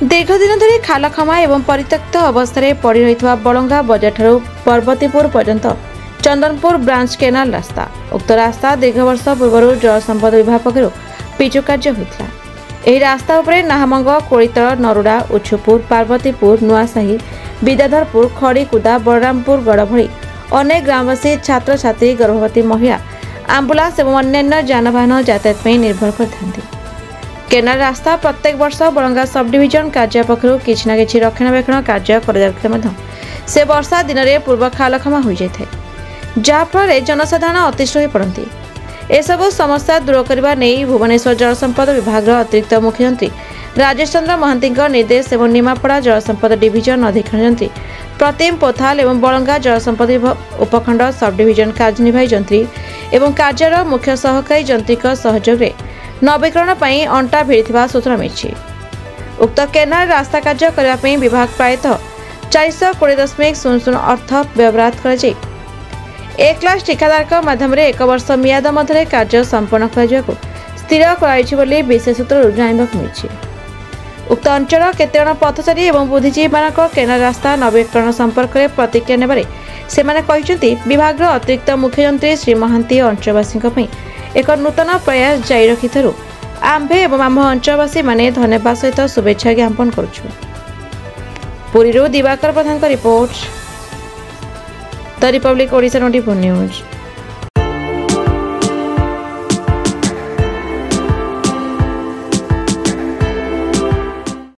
दीर्घ दिन धरी खालखमा एवं परित्यक्त अवस्था पड़ी रही बलंगा बजार ठारू पर्वतीपुर पर्यंत चंदनपुर ब्रांच केनाल रास्ता उक्त रास्ता दीर्घ वर्ष पूर्व जल संपद विभाग पक्षर पिचु कार्य होता। यह रास्ता उपरे नाहमंग कोड़ीतल नरुड़ा उछुपुर पार्वतीपुर नुआसाही विद्याधरपुर खड़ीकुदा बलरामपुर गड़ भली अनेक ग्रामवासी छात्र छात्री गर्भवती महिला आंबुलांस और अन्य जानवाहन यातायात निर्भर करते। केनाल रास्ता प्रत्येक वर्ष बलंगा सब डिविजन कार्य पक्षर किछि ना किछि रक्षणाबेक्षण कार्य से वर्षा दिन में पूर्व खालखमा हो जाए जहाँफल जनसाधारण अतिष्ठ हो पड़ती। एसबू समस्या दूर करने नहीं भुवनेश्वर जल संपद विभाग अतिरिक्त मुख्यमंत्री राजेश चंद्र महांती निर्देश और निमापड़ा जल संपद डिविजन अधीक्षण जंत्री प्रतिम पोथाल और बलंगा जल संपद उपखंड सब डिविजन कार्यनिर्वाही जंत्री और कार्यर मुख्य सहकारी जंत्री सहयोग नवीकरण पर अंटा भिड़ी सूचना मिली। उक्त केनाल रास्ता कार्य करने विभाग प्रायतः 420.00 अर्थ व्यवहार कर 1 लाख ठिकादार माध्यम एक वर्ष मियाद मध्य कार्य संपन्न कर स्थिर कर विशेष सूत्र जानवाक मिली। उक्त अंचल केतेजन पथचारी और बुद्धिजीवी मान केनाल रास्ता नवीकरण संपर्क में प्रतिक्रिया ने विभाग अतिरिक्त मुख्यमंत्री श्री महांती अंचलवासी एक नूतन प्रयास जारी रखि आम्भे और आम अंचलवासी माने धन्यवाद सहित शुभेच्छा ज्ञापन करुछु। Puri Diwakar Pradhan report the Republic Odisha 24 news.